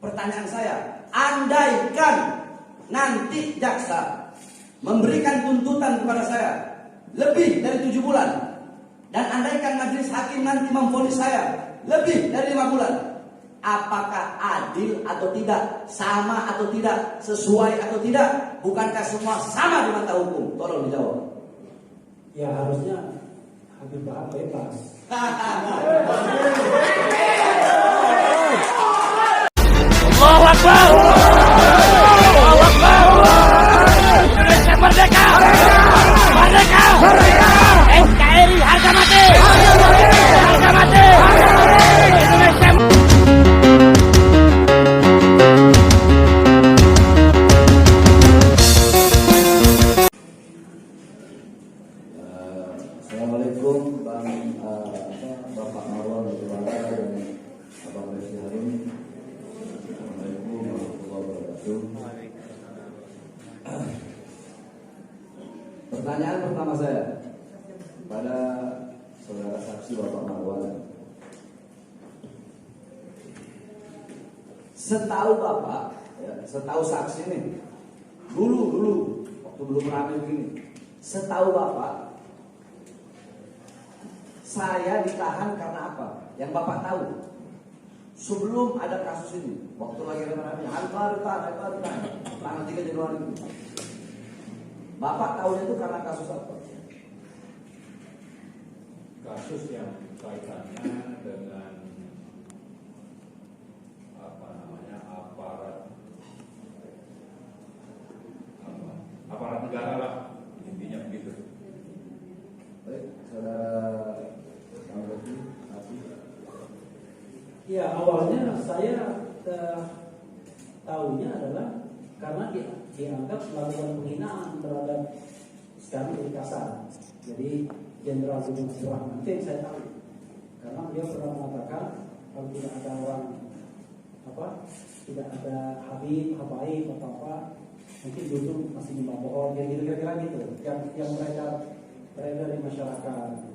Pertanyaan saya, andaikan nanti jaksa memberikan tuntutan kepada saya lebih dari 7 bulan, dan andaikan majelis hakim nanti memvonis saya lebih dari 5 bulan, apakah adil atau tidak? Sama atau tidak? Sesuai atau tidak? Bukankah semua sama di mata hukum? Tolong dijawab. Ya harusnya Habib Bahar bebas. Allahu Akbar. Allahu Akbar. Indonesia merdeka. Merdeka. NKRI harga mati. Harga mati. Indonesia. Assalamualaikum Bapak Marwan dan Bapak Resi Harun. Assalamualaikum warahmatullahi wabarakatuh. Pertanyaan pertama saya pada saudara saksi Bapak Marwan. Setahu Bapak, ya, setahu saksi nih, dulu waktu belum ramai begini, setahu Bapak, saya ditahan karena apa? Yang Bapak tahu sebelum ada kasus ini, waktu lagi rame-ramenya, tanggal 3 Januari itu, Bapak tahunya itu karena kasus apa? Kasus yang kaitannya dengan aparat negara lah, intinya begitu. Baik, saudara. Ya awalnya saya tahunya adalah karena dianggap melakukan penghinaan terhadap sekarang jadi kasar. Jadi Jenderal Zubin Rahman itu yang saya tahu, karena beliau pernah mengatakan kalau tidak ada orang tidak ada Habib, Habaib atau apa, mungkin dulu masih di pohon, kira-kira gitu yang beredar di masyarakat.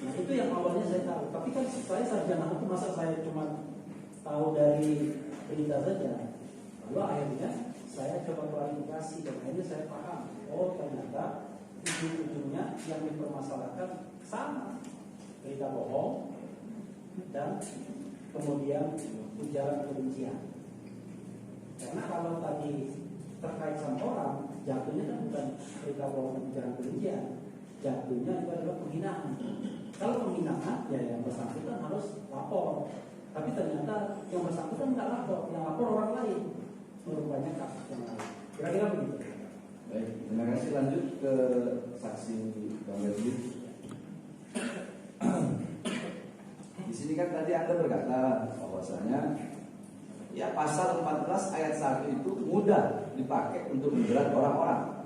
Nah itu yang awalnya saya tahu. Tapi kan saya sarjana hukum, masa saya cuma tahu dari berita saja. Lalu akhirnya saya coba klarifikasi dan akhirnya saya paham. Oh ternyata ujung-ujungnya yang dipermasalahkan sama, berita bohong dan kemudian ujaran kebencian. Karena kalau tadi terkait sama orang, jatuhnya kan bukan berita bohong dan ujaran kebencian, jatuhnya itu adalah penghinaan. Kalau penghinaan, ya yang bersangkutan harus lapor. Tapi ternyata yang bersangkutan nggak lapor, yang lapor orang lain. Banyak kasus yang lain. Kira-kira begitu. Baik, terima kasih. Lanjut ke saksi Bang Reddy. Di sini kan tadi Anda berkata bahwasanya ya pasal 14 ayat 1 itu mudah dipakai untuk menjerat orang-orang.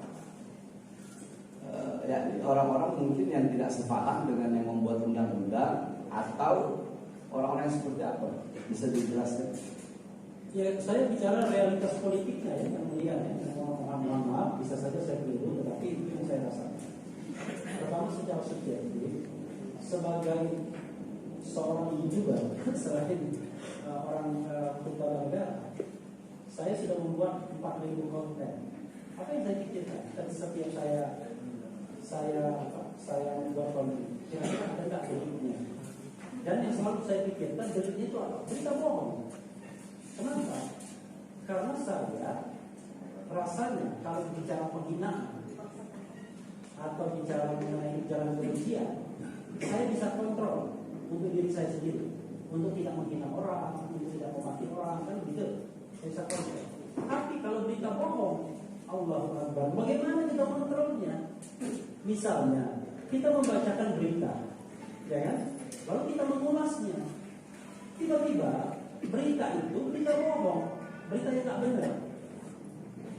Ya, orang-orang mungkin yang tidak sepaham dengan yang membuat undang-undang atau orang-orang yang seperti apa? Bisa dijelaskan? Ya, saya bicara realitas politiknya ya, yang mulia ya. Mohon maaf, bisa saja saya keliru, tetapi itu yang saya rasakan. Pertama secara subjektif, sebagai seorang ibu juga, selain orang kepala negara, saya sudah membuat 4.000 konten. Apa yang saya pikirkan? Dan setiap saya membuat konten, kira-kira ada nggak deliknya? Dan yang selalu saya pikirkan, deliknya itu apa? Berita bohong. Kenapa? Karena saya rasanya kalau bicara penghinaan atau bicara mengenai ujaran kebencian, saya bisa kontrol untuk diri saya sendiri, untuk tidak menghina orang, untuk tidak memaki orang, kan gitu. Saya bisa kontrol. Tapi kalau berita bohong, Allahu Akbar, bagaimana kita mengontrolnya? Misalnya, kita membacakan berita, ya kan? Lalu kita mengulasnya. Tiba-tiba berita itu berita bohong, berita yang tak benar.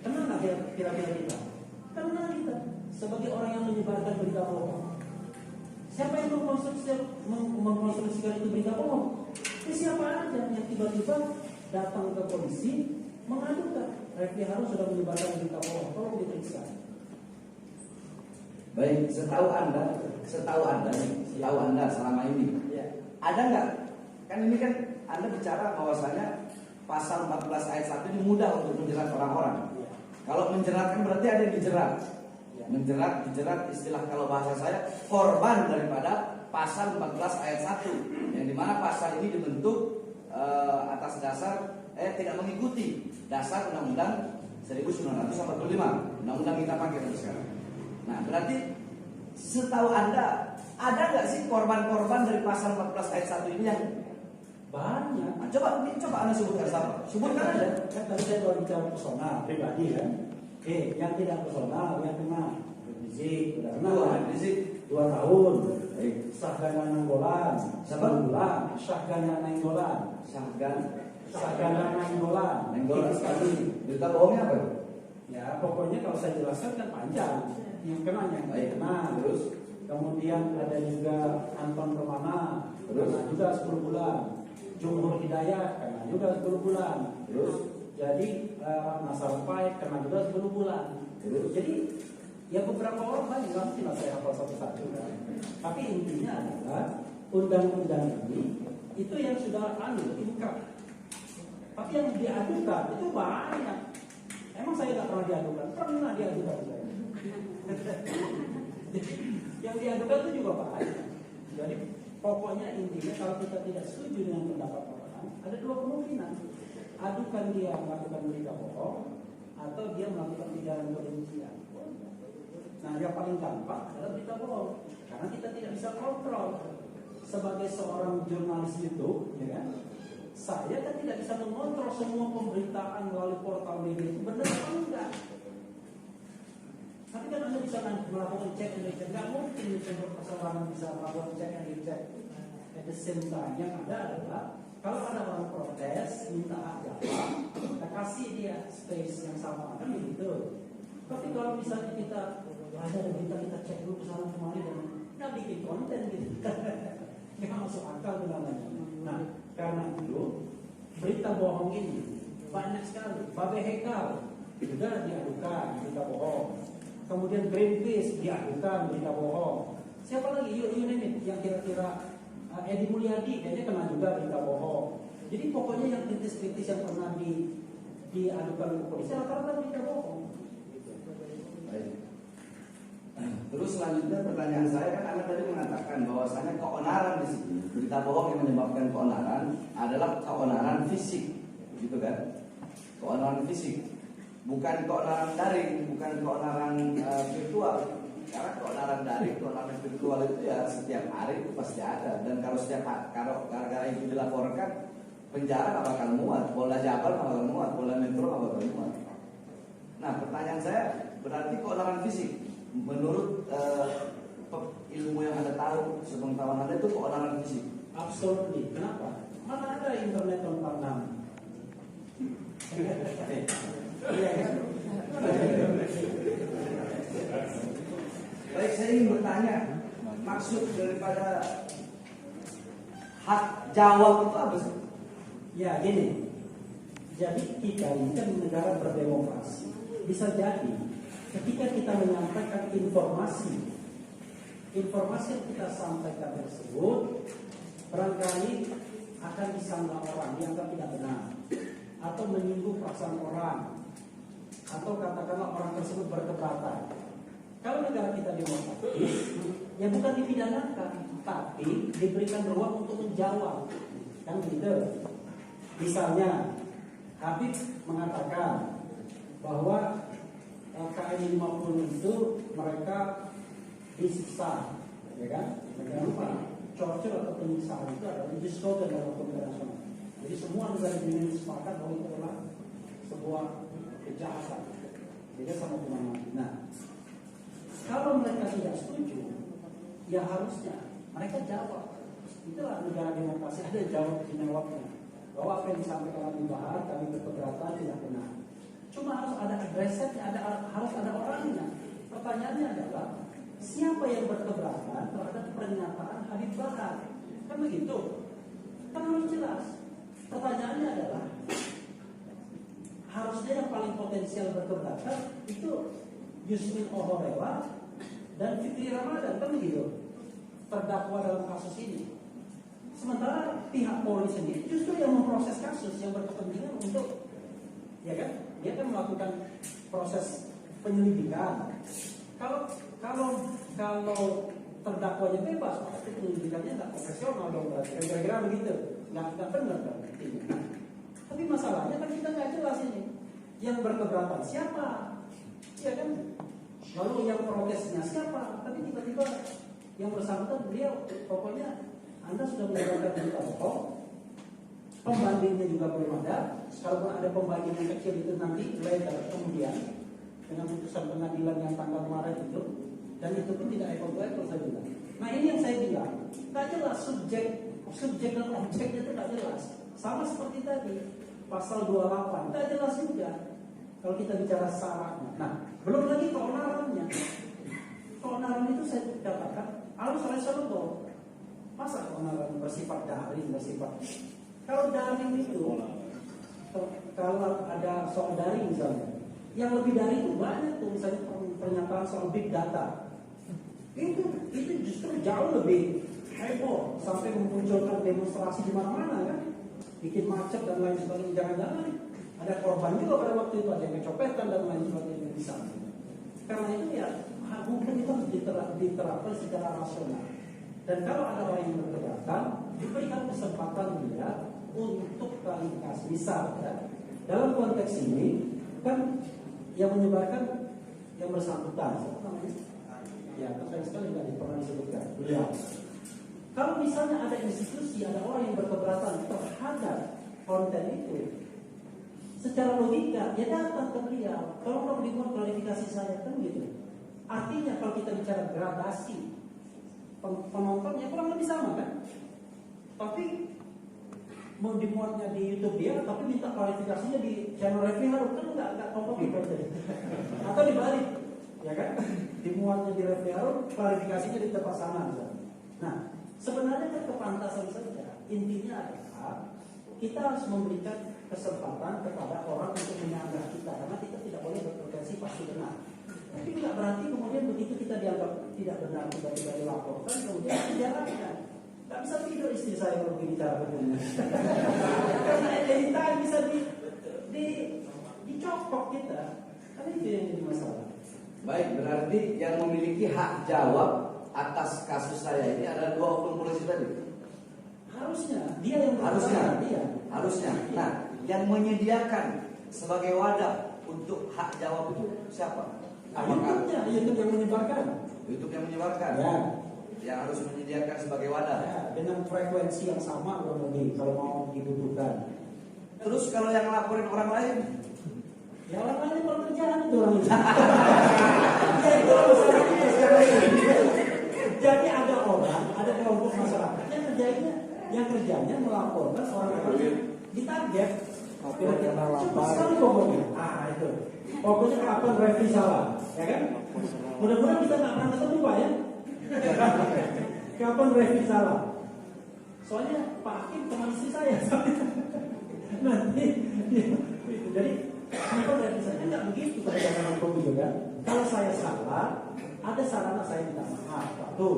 Kena kira-kira kita? Kena kita sebagai orang yang menyebarkan berita bohong. Siapa yang mengkonstruksikan itu berita bohong? Siapa aja yang tiba-tiba datang ke polisi mengadukan Refli Harun sudah menyebarkan berita bohong, tolong diperiksa. Baik, setahu anda selama ini, ada nggak? Kan ini kan Anda bicara bahwasanya pasal 14 ayat 1 ini mudah untuk menjerat orang-orang. Kalau menjerat kan berarti ada yang dijerat. Menjerat, dijerat, istilah kalau bahasa saya korban daripada pasal 14 ayat 1, yang dimana pasal ini dibentuk atas dasar tidak mengikuti dasar Undang-Undang 1945, undang-undang kita pakai sekarang. Nah, berarti setahu Anda ada nggak sih korban-korban dari pasal 14 ayat 1 ini yang banyak? Nah, coba Anda sebutkan siapa? Sebutkan aja. Kan tadi saya kalau bicara personal pribadi kan, yang tidak personal yang kena Rizik, udah kena Rizik 2 tahun. Baik. Sahgana Nainggolan, Siapa? 1 bulan. Sahgana Nainggolan, Sahgana Nainggolan, Nenggolan sekali. Berita bohongnya apa? Ya pokoknya kalau saya jelaskan kan panjang. Yang kenanya Baik. kena. Terus Kemudian ada juga Anton Permana, Terus? kena juga 10 bulan. Jumhur Hidayat kena juga 10 bulan. Terus? Jadi Nasar Paik kena juga 10 bulan. Terus? Jadi ya beberapa orang banyak, nggak mungkin lah saya hafal satu-satu kan. Tapi intinya adalah undang-undang ini itu yang sudah inkrah. Tapi yang diadukan itu banyak. Emang saya nggak pernah diadukan? Pernah diadukan saya. Yang diadukan itu juga banyak. Jadi pokoknya intinya kalau kita tidak setuju dengan pendapat orang, ada 2 kemungkinan. Adukan dia melakukan berita bohong atau dia melakukan pidana kebencian. Nah, yang paling gampang adalah berita bohong, karena kita tidak bisa kontrol. Sebagai seorang jurnalis YouTube, ya kan, saya kan tidak bisa mengontrol semua pemberitaan melalui portal media itu benar atau enggak. Tapi kan Anda bisa melakukan cek and recheck. Nggak mungkin di sumber persebaran bisa melakukan cek and recheck at the same time. Yang ada adalah kalau ada orang protes minta hak jawab, kita kasih dia space yang sama, kan begitu. Tapi kalau misalnya kita ada kita cek dulu kesana kemari dan kita bikin konten gitu, nggak masuk akal tuh namanya. Nah, karena itu berita bohong ini banyak sekali. Babe Hekal juga diadukan berita bohong. Kemudian Greenpeace diadukan berita bohong. Siapa lagi? You name it. Yang kira-kira Edi Mulyadi kayaknya kena juga berita bohong. Jadi pokoknya yang kritis-kritis yang pernah diadukan ke polisi rata-rata berita bohong. Baik. Terus selanjutnya pertanyaan saya kan Anda tadi mengatakan bahwasanya keonaran di sini, berita bohong yang menyebabkan keonaran adalah keonaran fisik, gitu kan? Keonaran fisik, bukan keonaran daring, bukan keonaran virtual. Karena keonaran daring, keonaran virtual itu ya setiap hari itu pasti ada. Dan kalau kalau gara-gara itu dilaporkan, penjara nggak bakal muat, Polda Jabar nggak bakal muat, Polda Metro nggak bakal muat. Nah, pertanyaan saya, berarti keonaran fisik menurut ilmu yang Anda tahu, sepengetahuan Anda itu keonaran fisik? Absolutely. Kenapa? Mana ada internet tanpa nama? Baik, saya ingin bertanya, maksud daripada hak jawab itu apa sih? Ya gini, jadi kita ini kan negara berdemokrasi. Bisa jadi ketika kita menyampaikan informasi yang kita sampaikan tersebut barangkali akan disanggah orang, dianggap tidak benar, atau menyinggung perasaan orang, atau katakanlah orang tersebut berkeberatan. Kalau negara kita demokratis, ya bukan dipidanakan, tapi diberikan ruang untuk menjawab, kan gitu. Misalnya, Habib mengatakan bahwa KN 50 itu mereka disiksa, ya kan? Jangan lupa, torture atau penyiksaan itu adalah distorted dalam hukum internasional. Jadi semua negara di dunia sepakat bahwa itu adalah sebuah kejahatan. Jadi sama hukuman mati. Nah, kalau mereka tidak setuju, ya harusnya mereka jawab. Itulah negara demokrasi, ada jawabnya. Bahwa apa yang disampaikan Habib Bahar, kami berkeberatan tidak benar. Cuma harus ada adresnya, harus ada orangnya. Pertanyaannya adalah siapa yang berkeberatan terhadap pernyataan Habib Bahar? Kan begitu? Kan harus jelas. Pertanyaannya adalah harusnya yang paling potensial berkeberatan itu Yusmin Ohorela dan Fitri Ramadan, kan begitu? Terdakwa dalam kasus ini. Sementara pihak polri sendiri justru yang memproses kasus, yang berkepentingan untuk, ya kan, dia kan melakukan proses penyelidikan. Kalau terdakwanya bebas, maka penyelidikannya nggak profesional dong, berarti kira-kira begitu, nggak benar kan? Tapi masalahnya kan kita nggak jelas ini, yang berkeberatan siapa, ya kan? Lalu yang protesnya siapa? Tapi tiba-tiba yang bersangkutan beliau, pokoknya Anda sudah menjalankan berita bohong, pembandingnya juga belum ada. Kalaupun ada pembanding yang kecil itu nanti later kemudian dengan putusan pengadilan yang tanggal kemarin itu, dan itu pun tidak apple saya bilang. Nah ini yang saya bilang, tak jelas subjek dan objeknya itu tak jelas. Sama seperti tadi pasal 28 tak jelas juga kalau kita bicara syaratnya. Nah belum lagi keonarannya. Keonaran itu saya katakan harus soluble. Masa keonaran bersifat daring, kalau daring itu, kalau ada soal daring misalnya, yang lebih dari itu banyak tuh, misalnya pernyataan soal big data. Itu justru jauh lebih heboh sampai memunculkan demonstrasi di mana-mana kan, bikin macet dan lain sebagainya. Jangan-jangan ada korban juga pada waktu itu, ada yang kecopetan dan lain sebagainya di sana. Karena itu ya hukum itu harus diterapkan secara rasional. Dan kalau ada orang yang berkeberatan, diberikan kesempatan dia untuk klarifikasi. Misal ya, dalam konteks ini kan yang menyebarkan yang bersangkutan, siapa namanya? Ya, terkait sekali nggak pernah disebutkan. Beliau. Kalau misalnya ada institusi, ada orang yang berkeberatan terhadap konten itu, secara logika dia datang ke beliau. Tolong dibuat klarifikasi saya kan gitu. Artinya kalau kita bicara gradasi penontonnya kurang lebih sama kan? Tapi mau dimuatnya di YouTube dia, tapi minta klarifikasinya di channel Refli Harun kan nggak kompatibel jadi. Atau dibalik, ya kan? Dimuatnya di Refli Harun, klarifikasinya di tempat sana. Nah, sebenarnya kan kepantasan saja. Intinya adalah kita harus memberikan kesempatan kepada orang untuk menyanggah kita, karena kita tidak boleh berpretensi pasti benar. Tapi tidak berarti kemudian begitu kita dianggap tidak benar, tiba-tiba dilaporkan, kemudian dijalankan. Gak bisa tidur istri saya kalau begini cara berguna. Karena anytime bisa dicokok kita. Kan itu yang jadi masalah. Baik, berarti yang memiliki hak jawab atas kasus saya ini ada 2 oknum polisi tadi. Harusnya dia yang harusnya. Nah, yang menyediakan sebagai wadah untuk hak jawab itu siapa? YouTube yang menyebarkan. YouTube yang menyebarkan. Ya. Yang harus menyediakan sebagai wadah. Ya, dengan frekuensi yang sama kurang lebih kalau mau dibutuhkan. Terus kalau yang laporin orang lain, ya orang lain pekerjaan itu orang itu. Ya itu masalahnya sekarang ini. Jadi ada orang, ada kelompok masyarakat yang kerjanya melaporkan orang-orang ditarget. Kira-kira cepat sekali pokoknya. Itu. Pokoknya kapan Refli salah, ya kan? Mudah-mudahan kita nggak pernah ketemu Pak ya. Kapan Refli salah? Soalnya Pak Hakim teman istri saya. Nanti, jadi kapan Refli salah nggak begitu pada zaman hukum juga kan? Kalau saya salah, ada sarana saya minta maaf, satu,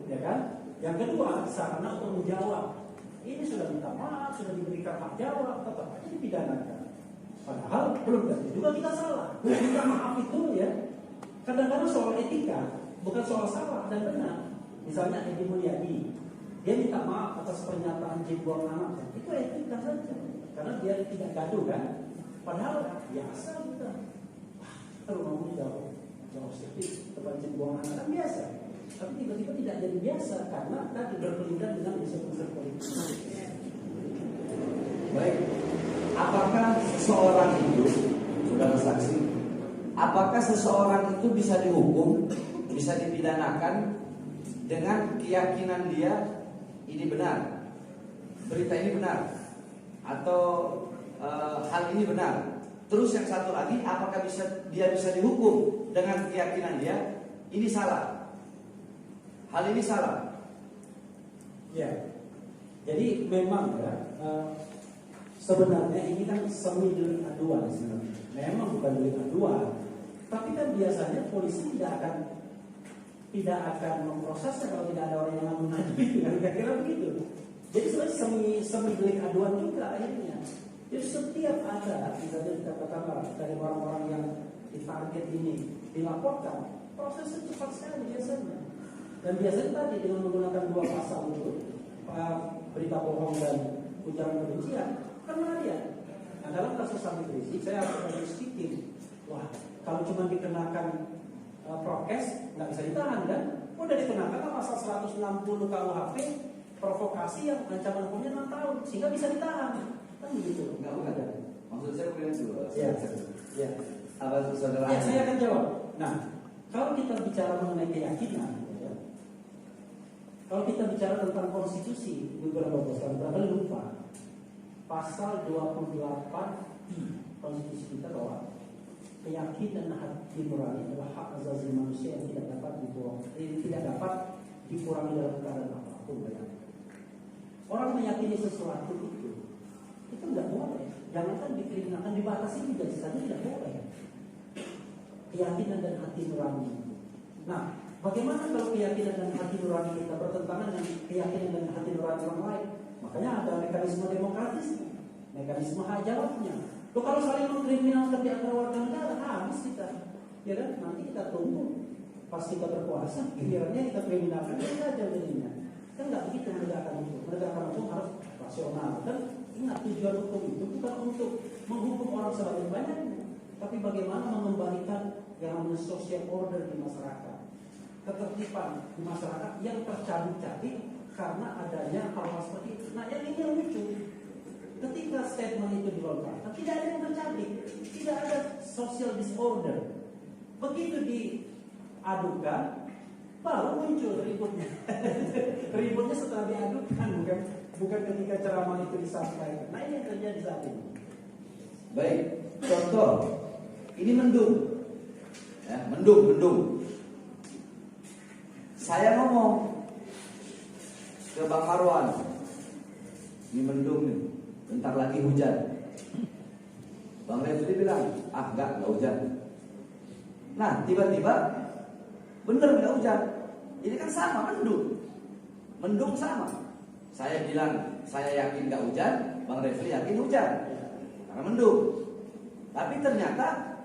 ya kan? Yang kedua, sarana untuk menjawab. Ini sudah minta maaf, sudah diberikan hak jawab, tetap aja dipidanakan. Padahal belum tentu juga kita salah. Minta maaf itu ya, kadang-kadang soal etika, bukan soal salah dan benar. Misalnya Edi Mulyadi, dia minta maaf atas pernyataan buang anak, itu etika saja, karena dia tidak gaduh kan. Padahal biasa kita, kalau ngomong jauh sedikit tempat buang anak kan biasa. Tapi tiba-tiba tidak jadi biasa karena tadi berkelindan dengan unsur-unsur politik. baik. Apakah seseorang itu, saudara saksi, apakah seseorang itu bisa dihukum, bisa dipidanakan dengan keyakinan dia ini benar, berita ini benar, atau hal ini benar? Terus yang satu lagi, apakah dia bisa dihukum dengan keyakinan dia ini salah, hal ini salah? Ya, jadi memang ya. Sebenarnya ini kan semi delik aduan sebenarnya. Memang bukan delik aduan, tapi kan biasanya polisi tidak akan memprosesnya kalau tidak ada orang yang mengajukan, kira-kira begitu. Jadi sebenarnya semi delik aduan juga akhirnya. Jadi setiap ada misalnya katakanlah dari orang-orang yang ditarget ini dilaporkan, prosesnya cepat sekali biasanya. Dan biasanya tadi dengan menggunakan dua pasal itu, berita bohong dan ujaran kebencian, kan ya. Nah dalam kasus Habib Rizik saya harus sedikit, wah kalau cuma dikenakan prokes nggak bisa ditahan kan? Udah dikenakan pasal 160 KUHP provokasi yang ancaman hukumnya 6 tahun sehingga bisa ditahan kan begitu. Enggak ada. Maksud saya bukan itu. Ya. Apa saudara? Ya saya akan jawab. Nah kalau kita bicara mengenai keyakinan, ya, kalau kita bicara tentang konstitusi beberapa pasal barangkali lupa pasal 28I konstitusi kita bahwa keyakinan hati nurani adalah hak asasi manusia yang tidak dapat dikurangi dalam keadaan apapun. Orang meyakini sesuatu itu tidak boleh. Jangankan dikriminalkan, dibatasi juga saja tidak boleh. Keyakinan dan hati nurani. Nah, bagaimana kalau keyakinan dan hati nurani kita bertentangan dengan keyakinan dan hati nurani orang lain? Makanya ada mekanisme demokratis, mekanisme hak jawabnya. Loh kalau saling mengkriminalkan di antara warga negara, habis kita. Ya kan? Nanti kita tunggu pas kita berkuasa, gilirannya kita kriminalkan saja jadinya. Kan nggak begitu menegakkan hukum. Menegakkan hukum harus rasional. Dan ingat tujuan hukum itu bukan untuk menghukum orang sebanyak-banyaknya, tapi bagaimana mengembalikan yang namanya social order di masyarakat, ketertiban di masyarakat yang tercabik-cabik karena adanya hal-hal seperti itu. Nah yang ini yang lucu. Ketika statement itu dilontarkan, tidak ada yang tercabik, tidak ada social disorder. Begitu diadukan, baru muncul ributnya. Ributnya setelah diadukan, bukan ketika ceramah itu disampaikan. Nah ini yang terjadi saat ini. Baik, contoh ini mendung, ya, mendung. Saya ngomong ke Bang Marwan, ini mendung nih, bentar lagi hujan. Bang Refli bilang, enggak hujan. Nah tiba-tiba bener nggak hujan. Ini kan sama mendung sama. Saya bilang saya yakin nggak hujan, Bang Refli yakin hujan karena mendung. Tapi ternyata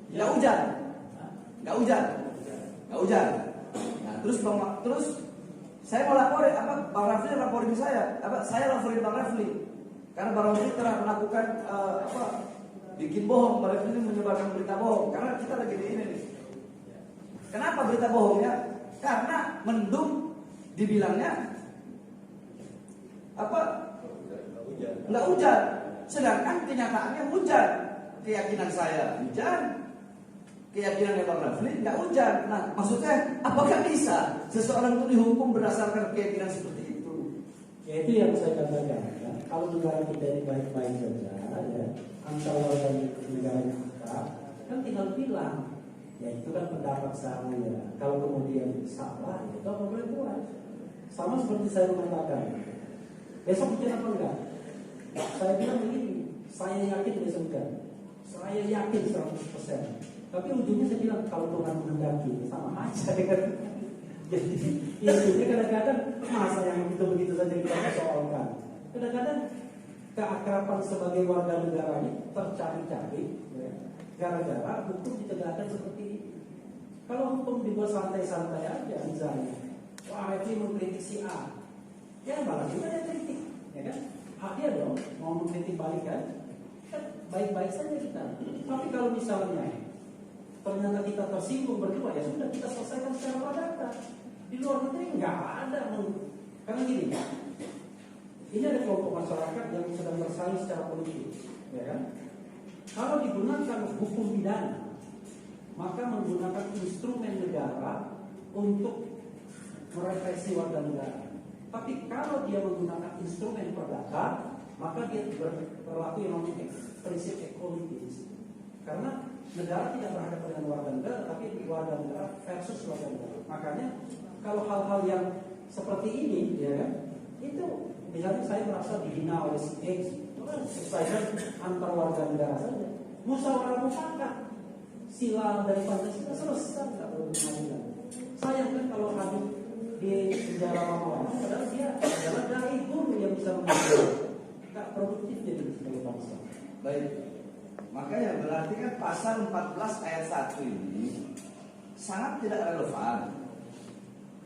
nggak hujan. Nah terus saya mau laporin Bang Refli laporin ke saya, saya laporin Bang Refli karena Bang Refli telah melakukan bikin bohong. Bang Refli menyebarkan berita bohong karena kita lagi di ini nih. Kenapa berita bohongnya? Karena mendung dibilangnya nggak hujan, sedangkan kenyataannya hujan. Keyakinan saya hujan, keyakinan Bang Refli nggak hujan. Nah, maksudnya apakah bisa seseorang itu dihukum berdasarkan keyakinan seperti itu? Ya itu yang saya katakan. Ya. Kalau negara kita ini baik-baik saja, ya, antar warga negara kita kan tinggal bilang. Ya itu kan pendapat saya. Kalau kemudian salah, itu apa boleh buat. Sama seperti saya mengatakan, besok hujan apa enggak? Saya bilang begini, saya yakin besok hujan. Saya yakin 100%. Tapi ujungnya saya bilang kalau Tuhan menghendaki, sama aja kan. Jadi intinya kadang-kadang masa yang begitu saja kita persoalkan. Kadang-kadang keakraban sebagai warga negara ini tercari-cari. Ya. Gara-gara hukum ditegakkan seperti ini. Kalau hukum dibuat santai-santai aja misalnya, wah ini mengkritik si A, ya malah juga ada kritik, ya kan? Hak dia dong mau mengkritik balik kan baik-baik saja kita. Tapi kalau misalnya ternyata kita tersinggung berdua, ya sudah kita selesaikan secara perdata. Di luar negeri nggak ada karena gini, ini ada kelompok masyarakat yang sedang bersaing secara politik, ya kan? Kalau digunakan hukum pidana, maka menggunakan instrumen negara untuk merepresi warga negara. Tapi kalau dia menggunakan instrumen perdata, maka dia berlaku yang namanya prinsip equality. Karena negara tidak berhadapan dengan warga negara, tapi warga negara versus warga negara. Makanya kalau hal-hal yang seperti ini, ya kan, itu misalnya saya merasa dihina oleh si X, saya antar warga negara saja. Musyawarah mufakat, sila dari Pancasila selesai, nggak perlu pengadilan. Sayang kan kalau Habib di sejarah lama, padahal dia adalah dai guru yang bisa mengajar. Tak produktif jadi sebagai bangsa. Baik. Makanya berarti kan pasal 14 ayat 1 ini sangat tidak relevan.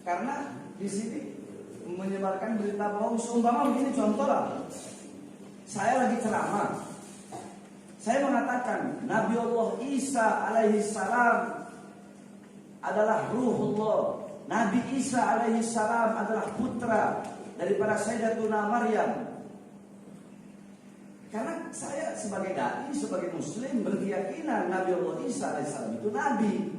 Karena di sini menyebarkan berita bohong. Seumpama begini contoh lah. Saya lagi ceramah. Saya mengatakan Nabi Allah Isa alaihi salam adalah ruhullah. Nabi Isa alaihi salam adalah putra daripada Sayyidatuna Maryam. Karena saya sebagai dai, sebagai muslim berkeyakinan Nabi Allah Isa alaihi salam itu nabi.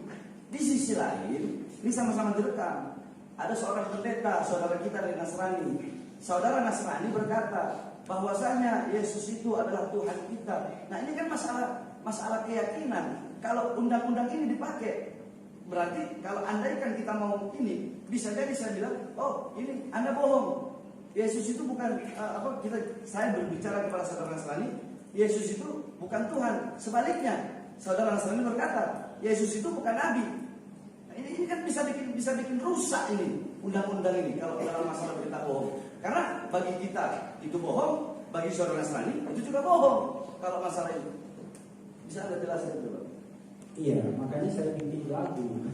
Di sisi lain, ini sama-sama direkam. Ada seorang pendeta, saudara kita dari Nasrani. Saudara Nasrani berkata bahwasanya Yesus itu adalah Tuhan kita. Nah, ini kan masalah keyakinan. Kalau undang-undang ini dipakai, berarti kalau andaikan kita mau ini, bisa jadi saya bilang, oh ini Anda bohong. Yesus itu bukan saya berbicara kepada saudara Nasrani, Yesus itu bukan Tuhan. Sebaliknya, saudara Nasrani berkata, Yesus itu bukan nabi. Nah, ini kan bisa bikin rusak ini undang-undang ini kalau dalam masalah berita bohong. Karena bagi kita itu bohong, bagi saudara Nasrani itu juga bohong kalau masalah itu. Bisa Anda jelaskan coba? Iya, makanya saya bikin lagu.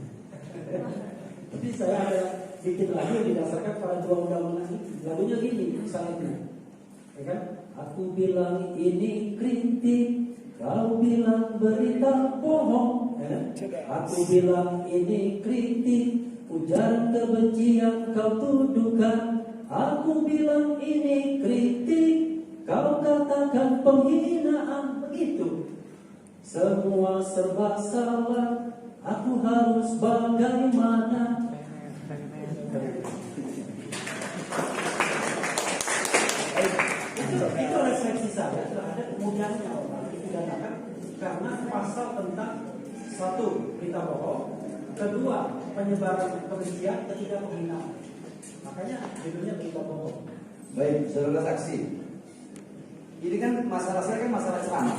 Jadi saya ada bikin lagu didasarkan pada dua undang-undang itu. Lagunya gini misalnya, ya kan? Aku bilang ini kritik, kau bilang berita bohong. Ya? Aku bilang ini kritik, ujaran kebencian kau tuduhkan. Aku bilang ini kritik, kau katakan penghinaan. Begitu. Semua serba salah, aku harus bagaimana? Itu refleksi saya terhadap mudahnya orang itu dikatakan karena pasal tentang satu berita bohong, kedua penyebaran kebencian, ketiga penghinaan. Makanya judulnya berita bohong. Baik, saudara saksi. Ini kan masalah saya kan masalah ceramah.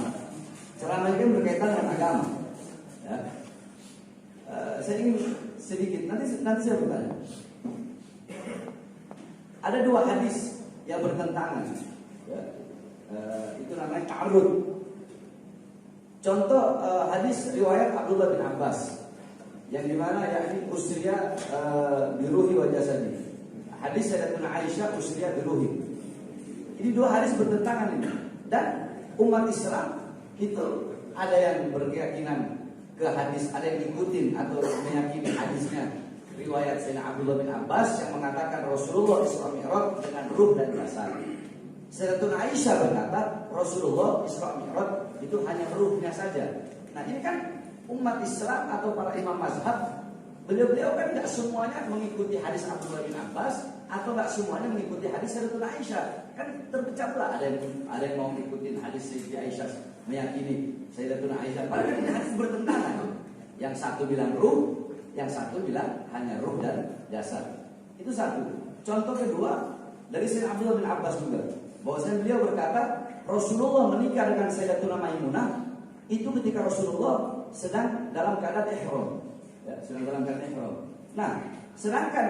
Ceramah ini kan berkaitan dengan agama. Ya. Saya ingin sedikit nanti saya bertanya. Ada dua hadis yang bertentangan. Ya. Itu namanya ta'arud. Contoh hadis riwayat Abdullah bin Abbas yang dimana yakni usriya biruhi wa jasadi. Hadis Sayyidatuna Aisyah usriya biruhi. Ini dua hadis bertentangan ini. Dan umat Islam itu ada yang berkeyakinan ke hadis, ada yang ikutin atau meyakini hadisnya riwayat Sayyidina Abdullah bin Abbas yang mengatakan Rasulullah Isra Mi'raj dengan ruh dan jasad. Sayyidatuna Aisyah berkata Rasulullah Isra Mi'raj itu hanya ruhnya saja. Nah, ini kan umat Islam atau para imam mazhab, beliau-beliau kan tidak semuanya mengikuti hadis Abdullah bin Abbas atau tidak semuanya mengikuti hadis Sayyidatuna Aisyah. Kan terpecah pula, ada yang mau mengikuti hadis Sayyidatuna Aisyah, meyakini Sayyidatuna Aisyah. Padahal ini hadis bertentangan. Yang satu bilang ruh, yang satu bilang hanya ruh dan jasad. Itu satu. Contoh kedua dari Sayyidina Abdullah bin Abbas juga, bahwasanya beliau berkata Rasulullah menikah dengan Sayyidatuna Maimunah itu ketika Rasulullah sedang dalam keadaan ihram. Ya, sedang dalam keadaan ihram. Nah, sedangkan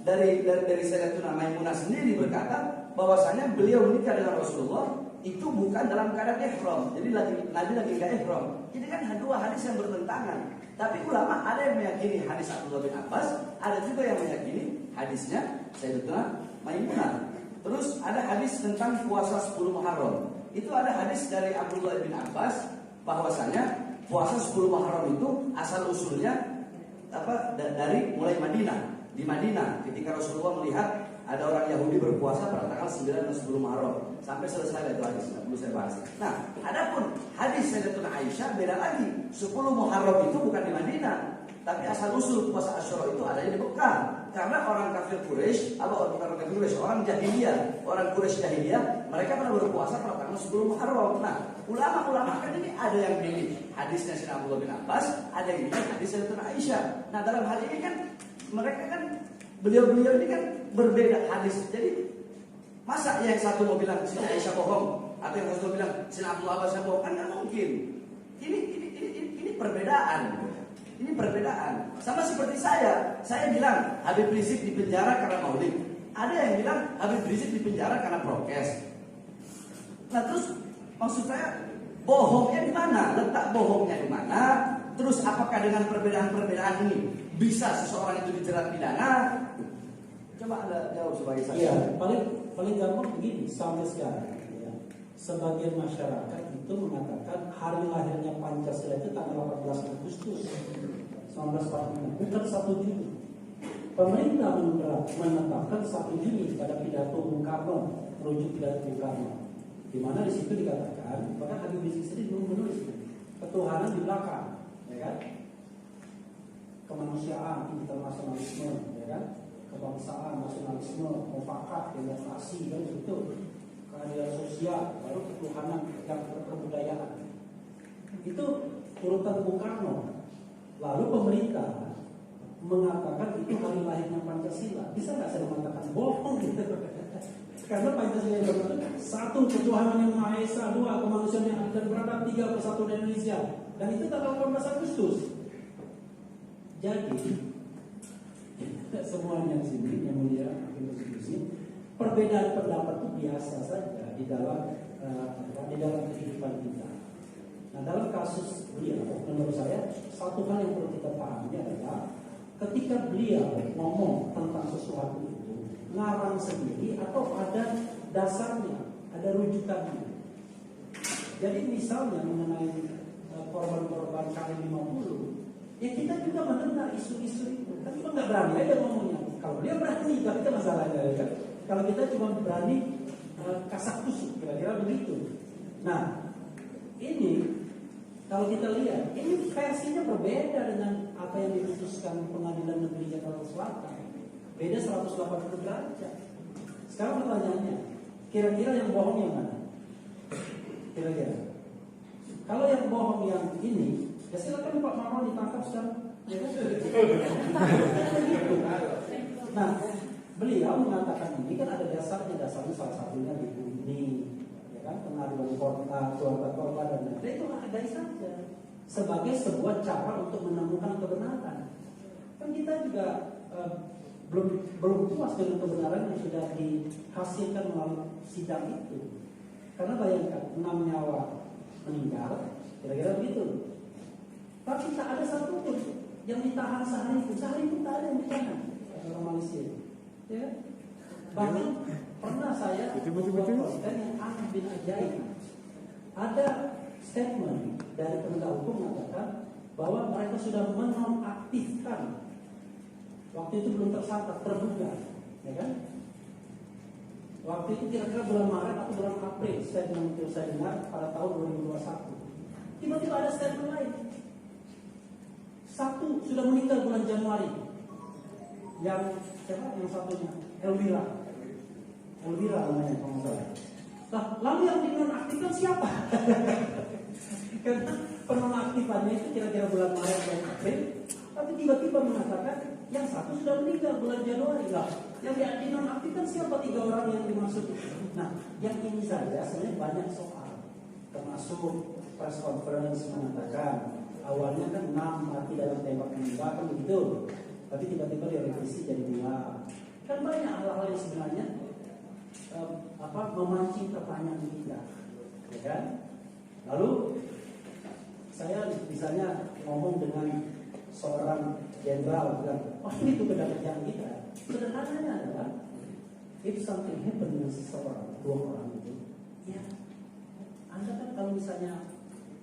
dari Sayyidatuna Maimunah sendiri berkata bahwasanya beliau menikah dengan Rasulullah itu bukan dalam keadaan ihram. Jadi Nabi lagi enggak ihram. Jadi kan dua hadis yang bertentangan. Tapi ulama ada yang meyakini hadis Abdullah bin Abbas, ada juga yang meyakini hadisnya Sayyidatuna Maimunah. Terus ada hadis tentang puasa 10 Muharram. Itu ada hadis dari Abdullah bin Abbas bahwasanya puasa 10 Muharram itu asal usulnya dari mulai Madinah. Di Madinah ketika Rasulullah melihat ada orang Yahudi berpuasa pada tanggal 9 dan 10 Muharram sampai selesai itu hadis, tidak perlu saya bahas. Nah, adapun hadis Sayyidatuna Aisyah beda lagi. 10 Muharram itu bukan di Madinah, tapi asal usul puasa Asyura itu adanya di Mekah. Karena orang kafir Quraisy, orang jahiliyah, orang Quraisy jahiliyah, mereka pernah berpuasa pada tanggal 10 Muharram. Nah, ulama-ulama kan ini ada yang pilih hadisnya Sayyidina Abdullah bin Abbas, ada yang pilih hadis Sayyidatuna Aisyah. Nah, dalam hal ini kan mereka kan beliau-beliau ini kan berbeda hadis. Jadi masa yang satu mau bilang Sayyidina Aisyah bohong atau yang satu bilang Sayyidina Abdullah bin Abbas bohong, kan nggak mungkin. Ini perbedaan. Ini perbedaan. Sama seperti saya bilang Habib Rizik di penjara karena maulid. Ada yang bilang Habib Rizik di penjara karena prokes. Nah terus maksud saya bohongnya di mana? Letak bohongnya di mana? Terus apakah dengan perbedaan-perbedaan ini bisa seseorang itu dijerat pidana? Coba Anda jawab sebagai saksi. Iya, paling gampang begini sampai sekarang. Ya. Sebagian masyarakat itu mengatakan hari lahirnya Pancasila itu tanggal 18 Agustus 1945, bukan 1 Juni. Pemerintah menetapkan 1 Juni pada pidato Bung Karno, merujuk pidato Bung Karno, di mana di situ dikatakan, bahkan Habib Rizik sendiri belum menulis ketuhanan di belakang, ya kan? Kemanusiaan, internasionalisme, ya kan? Kebangsaan, nasionalisme, mufakat, demokrasi, dan itu keadilan sosial, baru ketuhanan yang kebudayaan. Itu urutan Bung Karno. Lalu pemerintah mengatakan itu hari lahirnya Pancasila. Bisa nggak saya mengatakan bohong gitu? Karena Pancasila itu satu, ketuhanan yang Maha Esa, dua, kemanusiaan yang adil dan beradab, tiga, persatuan Indonesia. Dan itu tanggal 18 Agustus. Jadi semuanya di sini yang mulia hakim konstitusi, perbedaan pendapat itu biasa saja di dalam kehidupan kita. Nah dalam kasus beliau, menurut saya satu hal yang perlu kita pahami adalah ketika beliau ngomong tentang sesuatu itu ngarang sendiri atau ada dasarnya, ada rujukannya. Jadi misalnya mengenai korban-korban KM50, ya kita juga mendengar isu-isu itu, tapi kita nggak berani aja ngomongnya. Kalau dia berani, tapi itu masalahnya ya kan. Kalau kita cuma berani kasak kusuk, kira-kira begitu. Nah, ini kalau kita lihat, ini versinya berbeda dengan apa yang diputuskan Pengadilan Negeri Jakarta Selatan. Beda 180 derajat. Sekarang pertanyaannya, kira-kira yang bohong yang mana? Kira-kira. Kalau yang bohong yang ini, ya silakan Pak Marwan ditangkap sekarang. Nah, beliau mengatakan ini kan ada dasarnya salah satunya di ini, ya kan, pengaduan keluarga korban dan lain-lain. Itu ada saja sebagai sebuah cara untuk menemukan kebenaran. Kan kita juga belum puas dengan kebenaran yang sudah dihasilkan melalui sidang itu. Karena bayangkan 6 nyawa meninggal, kira-kira begitu. Tapi tak ada satu pun yang ditahan sehari pun tak ada yang ditahan orang Malaysia. Ya. Bahkan pernah saya membuat konten yang aneh bin ajaib. Ada statement dari penegak hukum mengatakan bahwa mereka sudah menonaktifkan, waktu itu belum tersangka, terduga, ya kan? Waktu itu kira-kira bulan Maret atau bulan April statement itu saya dengar pada tahun 2021. Tiba-tiba ada statement lain. Satu sudah meninggal bulan Januari. Yang siapa? Yang satunya Elvira namanya kalau nggak salah. Nah, lalu yang dinonaktifkan siapa? Karena penonaktifannya itu kira-kira bulan Maret dan April, tapi tiba-tiba mengatakan yang satu sudah meninggal bulan Januari. Lah, yang dinonaktifkan siapa? 3 orang yang dimaksud. Nah, yang ini saja sebenarnya banyak soal, termasuk press conference mengatakan awalnya kan 6 mati dalam tembak menembak kan begitu, tapi tiba-tiba direvisi jadi 2. Kan banyak hal-hal yang sebenarnya memancing pertanyaan kita, ya kan? Lalu saya misalnya ngomong dengan seorang jenderal bilang, oh itu kerjaan kita. Sederhananya adalah if something happen dengan seseorang, 2 orang itu, ya Anda kan kalau misalnya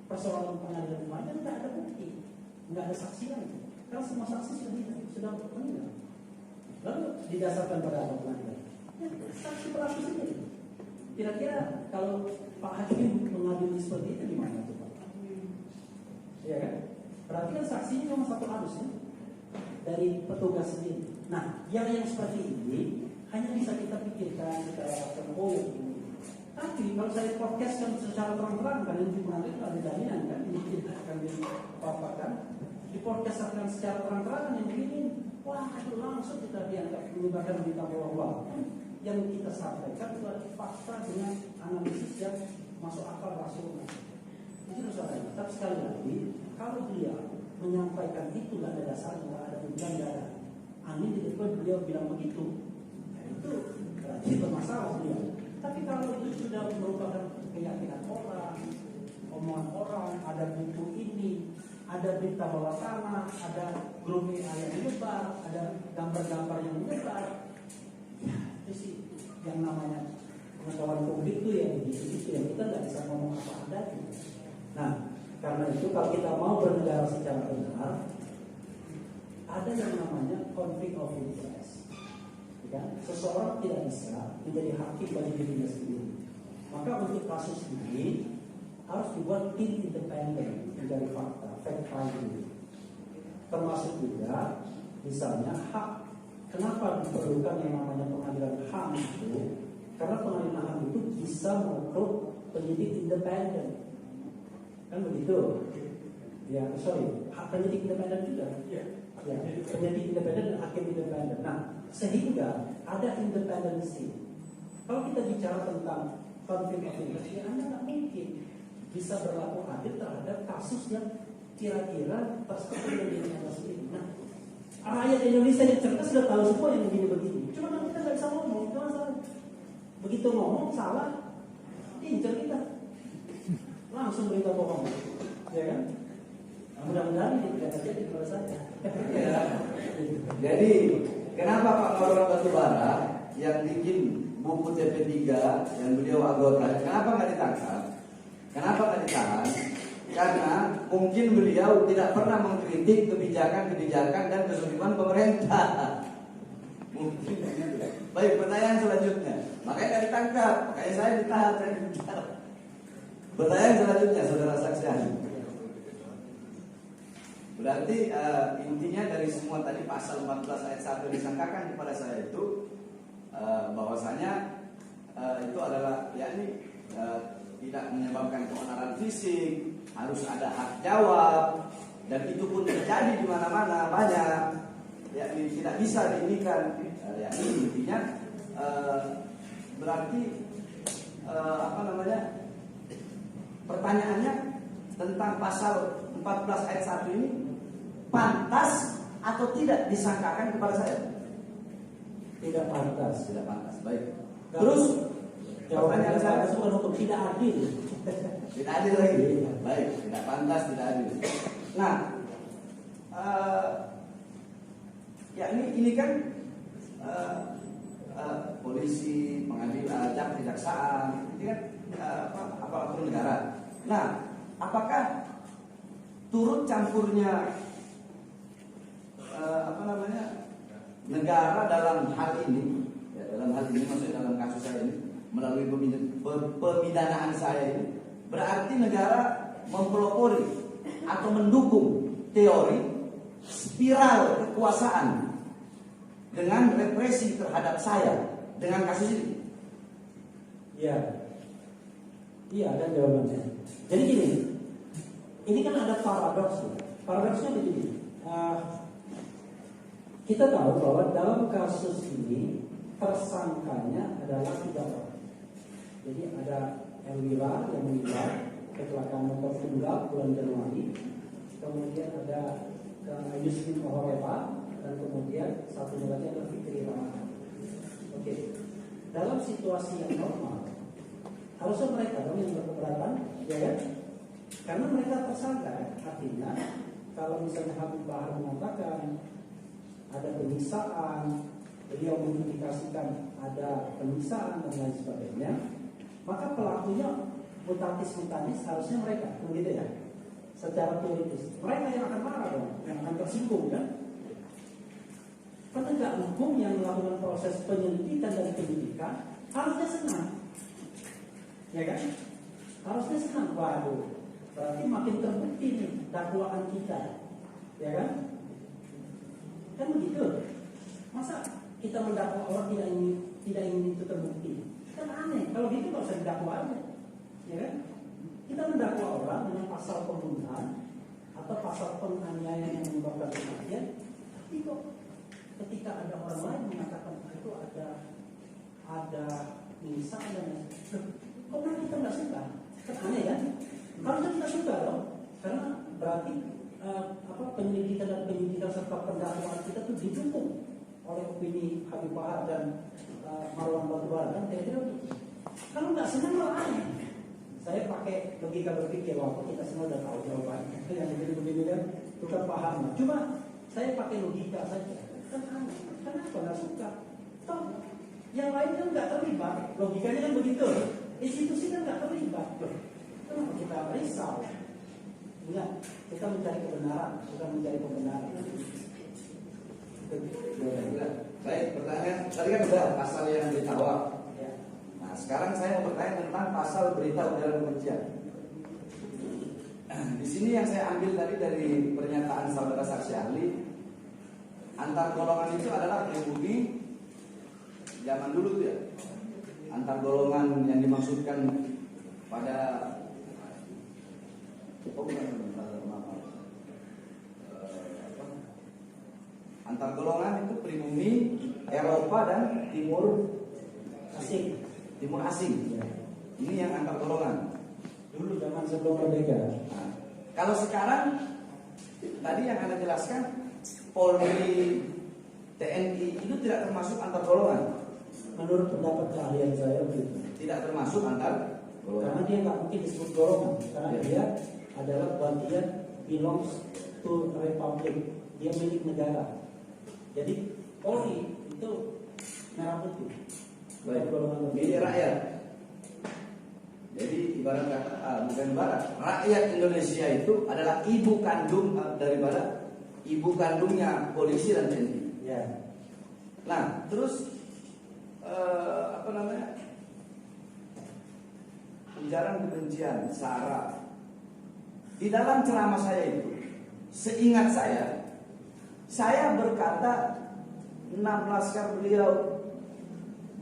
persoalan pengadilan kemarin nggak ada bukti, nggak ada saksi lagi, karena semua saksi sudah meninggal. Lalu didasarkan pada apa pengadilan? Ya, saksi pelaku sendiri. Kira-kira kalau Pak Hakim mengadili seperti itu gimana tuh Pak? Ya kan? Berarti kan saksinya cuma 1 arus ya, dari petugas sendiri. Nah, yang seperti ini hanya bisa kita pikirkan, kita lakukan ini. Tapi kalau saya podcastkan secara terang-terang, kan yang itu ada jaminan kan, ini kita akan dipaparkan, dipodcastkan secara terang-terangan yang begini, wah itu langsung kita dianggap menyebarkan berita bohong. Yang kita sampaikan itu adalah fakta dengan analisis yang masuk akal rasional. Itu soalnya. Tapi sekali lagi, kalau beliau menyampaikan itu nggak ada dasarnya, nggak ada hubungan, nggak ada angin di depan beliau bilang begitu, nah itu berarti bermasalah beliau. Tapi kalau itu sudah merupakan keyakinan orang, omongan orang, ada buku ini, ada berita bawah tanah, ada grup WA yang menyebar, ada gambar-gambar yang menyebar, ya itu sih yang namanya pengetahuan publik itu ya begitu yang kita nggak bisa ngomong apa adanya. Nah, karena itu kalau kita mau bernegara secara benar, ada yang namanya conflict of interest. Ya, seseorang tidak bisa menjadi hakim bagi dirinya sendiri. Maka untuk kasus ini harus dibuat tim independen mencari fakta, fact finding. Termasuk juga misalnya hak. Kenapa diperlukan yang namanya pengadilan HAM itu? Karena pengadilan HAM itu bisa merekrut penyidik independen. Kan begitu? Ya, hak penyidik independen juga. Ya, penyidik independen dan hakim independen. Nah, sehingga ada independensi. Kalau kita bicara tentang konflik of interest, ya Anda nggak mungkin bisa berlaku adil terhadap kasus yang kira-kira terstruktur di Anda sendiri. Nah, rakyat Indonesia yang cerdas sudah tahu semua yang begini-begini. Cuma kan kita nggak bisa ngomong, itu masalah. Begitu ngomong salah, incer kita. Langsung berita bohong, ya kan? Nah, mudah-mudahan ini tidak terjadi kepada saya. Ya. Jadi kenapa Pak Maulana Batubara yang bikin buku TP3 yang beliau anggota, kenapa nggak ditangkap? Kenapa nggak ditahan? Karena mungkin beliau tidak pernah mengkritik kebijakan-kebijakan dan kesulitan pemerintah. Mungkin. Baik, pertanyaan selanjutnya. Makanya nggak ditangkap, makanya saya ditahan, saya bicara. Pertanyaan selanjutnya, saudara saksi ahli. Berarti intinya dari semua tadi pasal 14 ayat 1 disangkakan kepada saya itu bahwasanya itu adalah yakni tidak menyebabkan keonaran fisik, harus ada hak jawab, dan itu pun terjadi di mana-mana banyak, yakni tidak bisa diinikan, yakni intinya berarti pertanyaannya tentang pasal 14 ayat 1 ini pantas atau tidak disangkakan kepada saya? Tidak pantas. Tidak pantas. Baik. Terus jawabannya saya bukan hukum, tidak adil. Tidak adil lagi. Baik, tidak pantas, tidak adil. Nah, ya ini kan polisi, pengadilan, kejaksaan, ini kan aparatur negara. Nah, apakah turut campurnya negara dalam hal ini, ya, dalam hal ini maksudnya dalam kasus saya ini melalui pemidanaan saya ini, berarti negara mempelopori atau mendukung teori spiral kekuasaan dengan represi terhadap saya dengan kasus ini. Iya, iya ada jawabannya. Jadi gini, ini kan ada paradoks. Paradoksnya begini. Kita tahu bahwa dalam kasus ini tersangkanya adalah 3 orang. Jadi ada Elwira yang meninggal kecelakaan motor tunggal bulan Januari, kemudian ada Yusmin Ohoreva, dan kemudian satu lagi adalah Fikri Ramadan. Oke, dalam situasi yang normal harusnya mereka dong yang berkeberatan, ya kan? Karena mereka tersangka, artinya kalau misalnya Habib Bahar mengatakan ada penyiksaan, beliau mengindikasikan ada penyiksaan dan lain sebagainya, maka pelakunya mutatis mutatis harusnya mereka, begitu ya? Secara teoritis, mereka yang akan marah dong, yang akan tersinggung kan? Penegak hukum yang melakukan proses penyelidikan dan penyidikan harusnya senang, ya kan? Harusnya senang, waduh, berarti makin terbukti nih dakwaan kita, ya kan? Kan begitu. Masa kita mendakwa orang tidak ingin itu terbukti? Kan aneh. Kalau gitu nggak usah didakwa aja, ya kan? Kita mendakwa orang dengan pasal pembunuhan atau pasal penganiayaan yang menyebabkan kematian, tapi kok ketika ada orang lain mengatakan itu ada penyiksaan dan kok kita nggak suka? Kan aneh kan? Harusnya kita suka dong. berarti penyelidikan dan penyidikan serta pendakwaan kita tuh didukung oleh opini Habib Bahar dan Marwan Batubara kan tidak. Kalau nggak senang malah aneh. Saya pakai logika berpikir, walaupun kita semua udah tahu jawabannya. Yang begini kan bukan paham. Cuma saya pakai logika saja. Kan aneh. Kenapa nggak suka? Toh yang lain kan nggak terlibat. Logikanya kan begitu. Institusi kan nggak terlibat. Kenapa kita risau? Enggak, kita mencari kebenaran, bukan mencari pembenaran. Baik, pertanyaan tadi kan udah pasal yang ditawar. Ya. Nah, sekarang saya mau bertanya tentang pasal berita ujaran kebencian. Di sini yang saya ambil tadi dari pernyataan saudara saksi ahli, antar golongan itu adalah pribumi zaman dulu tuh ya. Antar golongan yang dimaksudkan pada antar golongan itu pribumi Eropa dan timur Asing. asing. Ini yang antar golongan. Dulu zaman sebelum merdeka. Nah, kalau sekarang tadi yang Anda jelaskan Polri, TNI itu tidak termasuk antar golongan. Menurut pendapat keahlian saya begitu. Tidak termasuk antar golongan. Karena dia nggak mungkin disebut golongan. Karena dia adalah bagian belongs to republic. Dia milik negara. Jadi Polri itu merah putih. Bukan golongan Milik rakyat. Jadi ibarat kata, bukan ibarat, rakyat Indonesia itu adalah ibu kandung daripada ibu kandungnya polisi dan TNI. Ya. Nah, terus ujaran kebencian, sara. Di dalam ceramah saya itu, seingat saya berkata 6 laskar beliau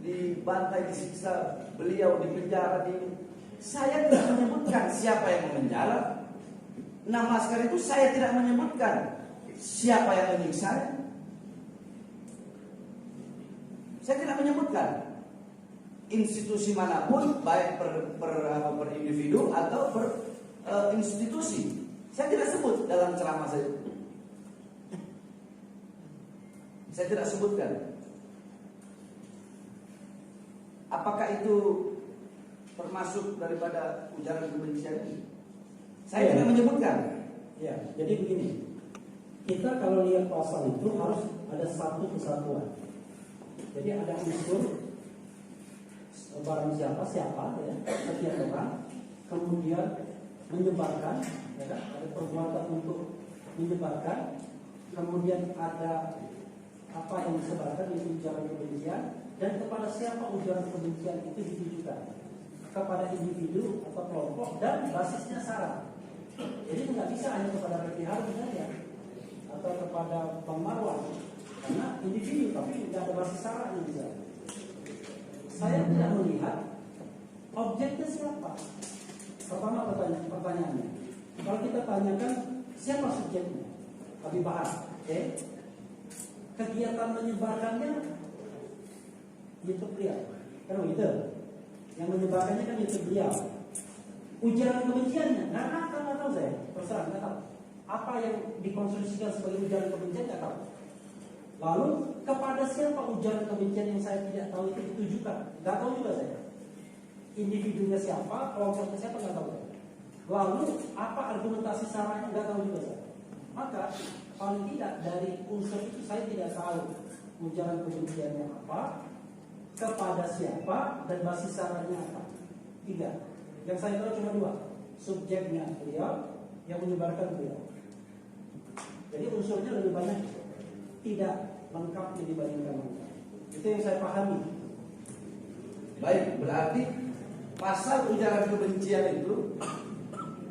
dibantai, disiksa, beliau dipenjara di. Saya tidak menyebutkan siapa yang memenjara. 6 laskar itu saya tidak menyebutkan siapa yang menyiksa. Saya tidak menyebutkan institusi manapun, baik per individu atau per institusi. Saya tidak sebut dalam ceramah saya. Saya tidak sebutkan. Apakah itu termasuk daripada ujaran kebencian ini? Saya tidak menyebutkan. Ya, jadi begini. Kita kalau lihat pasal itu harus ada satu kesatuan. Jadi ada unsur barang siapa ya, setiap orang, kemudian menyebarkan, ya kan? Ada perbuatan untuk menyebarkan, kemudian ada apa yang disebarkan itu ujaran kebencian, dan kepada siapa ujaran kebencian itu ditujukan, kepada individu atau kelompok, dan basisnya syarat. Jadi nggak bisa hanya kepada Refki Harun saja atau kepada Bang Marwan, karena individu tapi tidak ada basis syaratnya bisa. Saya tidak melihat objeknya siapa. Pertama pertanyaannya, kalau kita tanyakan siapa subjeknya, Habib Bahar, kegiatan menyebarkannya YouTube beliau, kan begitu? Yang menyebarkannya kan YouTube beliau. Ujaran kebenciannya, nggak tahu saya, terserah nggak tahu. Apa yang dikonstruksikan sebagai ujaran kebencian nggak tahu. Lalu kepada siapa ujaran kebencian yang saya tidak tahu itu ditujukan, nggak tahu juga saya. Individunya siapa, kelompoknya siapa nggak tahu saya. Lalu apa argumentasi saranya nggak tahu juga saya. Maka paling tidak dari unsur itu saya tidak tahu ujaran kebenciannya apa, kepada siapa, dan basis saranya apa. 3. Yang saya tahu cuma 2. Subjeknya beliau, yang menyebarkan beliau. Jadi unsurnya lebih banyak, tidak lengkap dibandingkan lengkap. Itu yang saya pahami. Baik, berarti pasal ujaran kebencian itu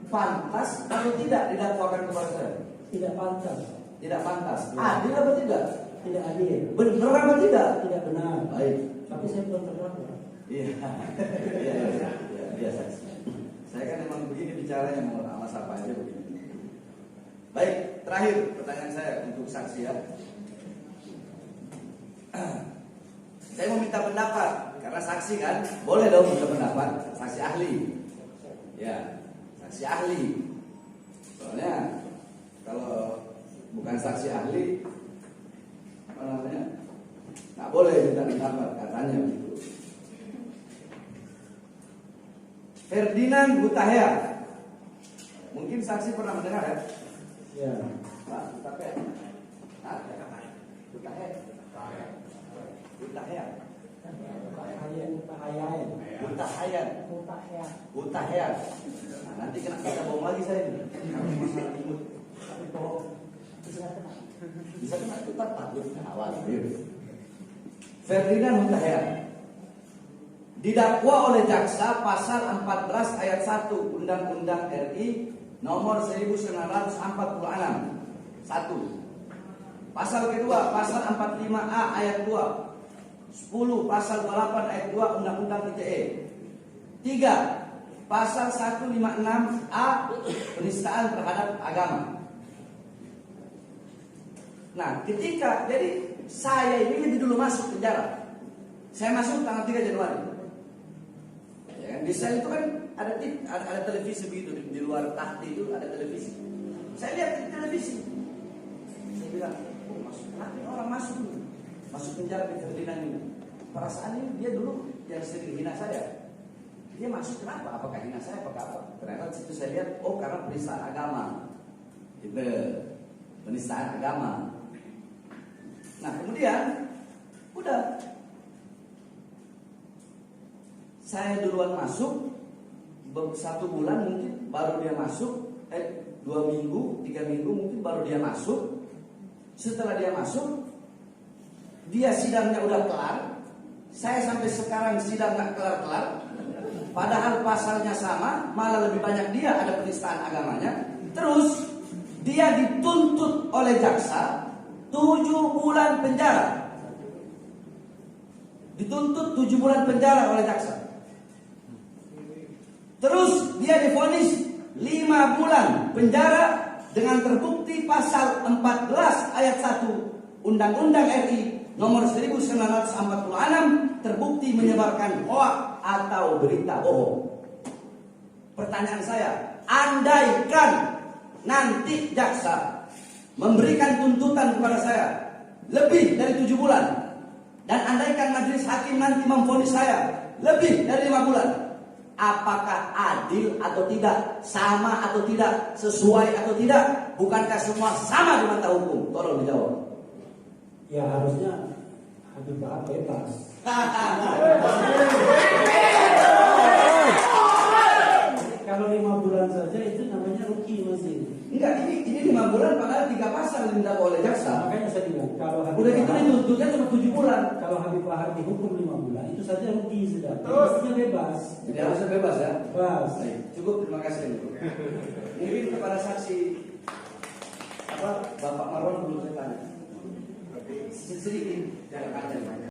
pantas atau tidak didakwakan kepada saya? Tidak pantas. Tidak pantas. Adil atau tidak? Tidak adil. Benar atau tidak? Tidak benar. Baik. Tapi saya belum terdakwa. Iya. Iya, biasa. Saya kan emang begini bicaranya, mau sama siapa aja begini. Baik, terakhir pertanyaan saya untuk saksi ya. Saya mau minta pendapat karena saksi kan boleh dong minta pendapat, saksi ahli. Ya, saksi ahli. Soalnya kalau bukan saksi ahli, apa namanya, nggak boleh minta pendapat, katanya begitu. Ferdinand Hutahea, mungkin saksi pernah mendengar ya? Ya. Pak Hutahea, Hutahea, Hutahea, Hutahea. Nah, nanti kena kita bom lagi saya ini. Masalah imut. Tapi kok bisa kena kita takut awal. Ferdinand Hutahea didakwa oleh jaksa pasal 14 ayat 1 Undang-Undang RI nomor 1946. 1. Pasal kedua, pasal 45A ayat 2. 10 pasal 28 ayat 2 Undang-Undang ITE. 3. Pasal 156A penistaan terhadap agama. Nah, ketika jadi saya ini lebih dulu masuk penjara. Saya masuk tanggal 3 Januari. Ya kan? Di sel itu kan ada televisi begitu di luar tahti itu ada televisi. Saya lihat di televisi. Saya bilang, oh, masuk kenapa orang masuk penjara di Ferdinand ini. Perasaannya dia dulu yang sering hina saya. Dia masuk kenapa? Apakah hina saya? Apakah apa? Ternyata situ saya lihat, oh karena penistaan agama. Itu penistaan agama. Nah kemudian udah saya duluan masuk 1 bulan mungkin baru dia masuk 2 minggu 3 minggu mungkin baru dia masuk. Setelah dia masuk dia sidangnya udah kelar. Saya sampai sekarang sidang gak kelar-kelar. Padahal pasalnya sama, malah lebih banyak dia ada penistaan agamanya. Terus dia dituntut oleh jaksa 7 bulan penjara. Dituntut 7 bulan penjara oleh jaksa. Terus dia divonis 5 bulan penjara dengan terbukti pasal 14 ayat 1 Undang-Undang RI nomor 1946 terbukti menyebarkan hoaks atau berita bohong. Pertanyaan saya, andaikan nanti jaksa memberikan tuntutan kepada saya lebih dari 7 bulan dan andaikan majelis hakim nanti memvonis saya lebih dari 5 bulan, apakah adil atau tidak, sama atau tidak, sesuai atau tidak? Bukankah semua sama di mata hukum? Tolong dijawab. Ya harusnya Habib Bahar bebas. Kalau 5 bulan saja itu namanya rugi masih. Enggak, ini 5 bulan padahal 3 pasal yang didakwa oleh jaksa. Makanya saya bilang kalau Habib Udah itu Bahar, dituntutnya cuma 7 bulan. kalau Habib Bahar dihukum 5 bulan itu saja rugi sudah. Terusnya bebas. Jadi harusnya bebas ya. Bebas. Baik, cukup, terima kasih. Mungkin kepada saksi Bapak Marwan belum saya tanya. Sedikit, jangan panjang.